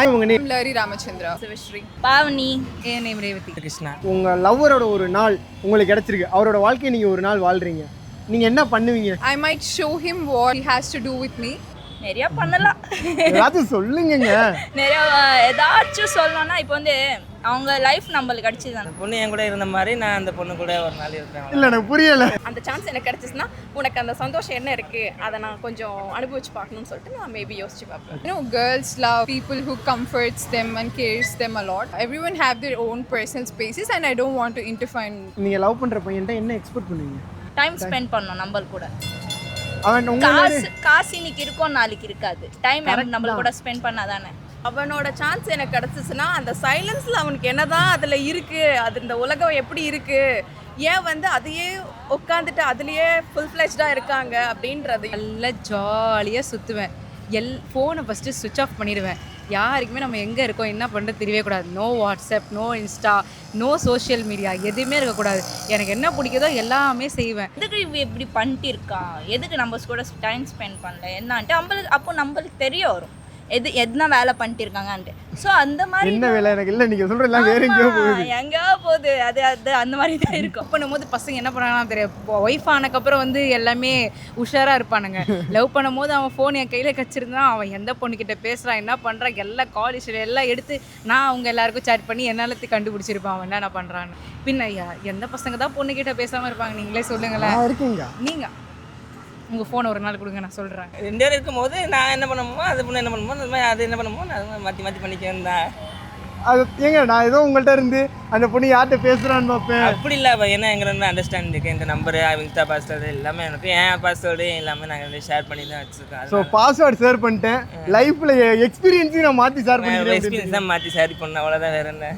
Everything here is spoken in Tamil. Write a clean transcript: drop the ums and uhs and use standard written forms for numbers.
ஹாய், உங்க name? Larry Ramachandra. Sivashri. Pavani. name Revati. Krishna. உங்க லவ்வரோட ஒரு நாள் உங்களுக்கு கிடைச்சிருக்கு, அவரோட வாழ்க்கையை நீங்க ஒரு நாள் வாழ்றீங்க, நீங்க என்ன பண்ணுவீங்க? I might show him what he has to do with me. நிறைய பண்ணலாம். ஏதாச்சும் சொல்லுங்கங்க. நிறைய ஏதாச்சும் சொல்லணும்னா இப்போ வந்து அவங்க லைஃப் நம்மளுக்கு கிடைச்சது அந்த பொண்ணு என் கூட இருந்த மாதிரி நான் அந்த பொண்ணு கூட ஒரு நாள் இருக்கிறேன். இல்ல எனக்கு புரியல. அந்த சான்ஸ் எனக்கு கிடைச்சிச்சுன்னா உனக்கு அந்த சந்தோஷம் என்ன இருக்குது அதை நான் கொஞ்சம் அனுபவிச்சு பார்க்கணும்னு சொல்லிட்டு நான் மேபி யோசிச்சு பார்ப்பேன். You know, girls love people who comforts them and cares them a lot. Everyone have their own personal spaces and I don't want to interfere. நீங்க லவ் பண்ற பையன்ட்ட என்ன எக்ஸ்பெக்ட் பண்ணுவீங்க? டைம் ஸ்பெண்ட் பண்ணணும் நம்ம கூட. அவன் உங்களோட காசு இன்னைக்கு இருக்கும் நாளைக்கு இருக்காது. டைம் நம்ம கூட ஸ்பெண்ட் பண்ணாதானே. அவனோட சான்ஸ் எனக்கு கிடச்சிச்சுன்னா அந்த சைலன்ஸில் அவனுக்கு என்னதான் அதில் இருக்குது, அது இந்த உலகம் எப்படி இருக்குது, ஏன் வந்து அதையே உட்காந்துட்டு அதுலேயே ஃபுல் ஃப்ளெஜ்டாக இருக்காங்க அப்படின்றது. நல்லா ஜாலியாக சுற்றுவேன். ஃபோனை ஃபஸ்ட்டு சுவிட்ச் ஆஃப் பண்ணிடுவேன். யாருக்குமே நம்ம எங்கே இருக்கோம் என்ன பண்ணுறது தெரியவே கூடாது. No WhatsApp, no Insta, no social media, எதுவுமே இருக்கக்கூடாது. எனக்கு என்ன பிடிக்குதோ எல்லாமே செய்வேன். எதுக்கு இவ இப்படி பண்ணிட்டு இருக்கான், எதுக்கு நம்ம கூட டைம் ஸ்பெண்ட் பண்ணல என்னான்ட்டு அப்போ நம்மளுக்கு தெரிய வரும் என்ன வேலை பண்ணிட்டு இருக்காங்கன்ட்டு. ஸோ அந்த மாதிரி என்ன வேலை எனக்கு இல்லை, நீங்க சொல்றதெல்லாம் வேற எங்கேயோ போகுது. எங்கேயோ போகுது. அது அந்த மாதிரி தான் இருக்கும். பண்ணும்போது பசங்க என்ன பண்ணுறாங்கன்னா தெரியும். ஒய்ஃப் ஆனதுக்கப்புறம் வந்து எல்லாமே உஷாராக இருப்பானுங்க. லவ் பண்ணும்போது அவன் ஃபோன் என் கையில் கச்சிருந்தான், அவன் எந்த பொண்ணுக்கிட்ட பேசுகிறான் என்ன பண்ணுறான் எல்லா காலேஜ் எல்லாம் எடுத்து நான் அவங்க எல்லாருக்கும் சேட் பண்ணி என்னெல்லாத்தையும் கண்டுபிடிச்சிருப்பான் அவன் என்ன பண்ணுறான்னு. பின்ன எந்த பசங்க தான் பொண்ணுக்கிட்ட பேசாமல் இருப்பாங்க, நீங்களே சொல்லுங்களேன். இருக்கீங்க நீங்கள் உங்கள் ஃபோனை ஒரு நாள் கொடுங்க, நான் சொல்கிறேன். 2 பேரும் இருக்கும்போது நான் என்ன பண்ணுமோ அது பொண்ணு என்ன பண்ணுமோ அந்த மாதிரி அது என்ன பண்ணுமோ அது மாற்றி மாற்றி பண்ணிக்கிறேன் தான். அது ஏங்க நான் ஏதோ உங்கள்கிட்ட இருந்து அந்த பொண்ணு யார்கிட்ட பேசுகிறான்னு பார்ப்பேன். அப்படி இல்லை, ஏன்னா எங்களை அண்டர்ஸ்டாண்டிங் இருக்குது. இந்த நம்பரு இன்ஸ்டா பாஸ்வேர்டு எல்லாமே எனக்கு என் பாஸ்வேர்டு எல்லாமே நாங்கள் ஷேர் பண்ணி தான் வச்சுருக்கோம். ஸோ பாஸ்வேர்டு ஷேர் பண்ணிட்டேன், லைஃப்பில் எக்ஸ்பீரியன்ஸையும் நான் மாற்றி ஷேர் பண்ணிக்கிறேன். எக்ஸ்பீரியன்ஸ் தான் மாற்றி ஷேர் பண்ணேன், அவ்வளோதான், வேறு என்ன.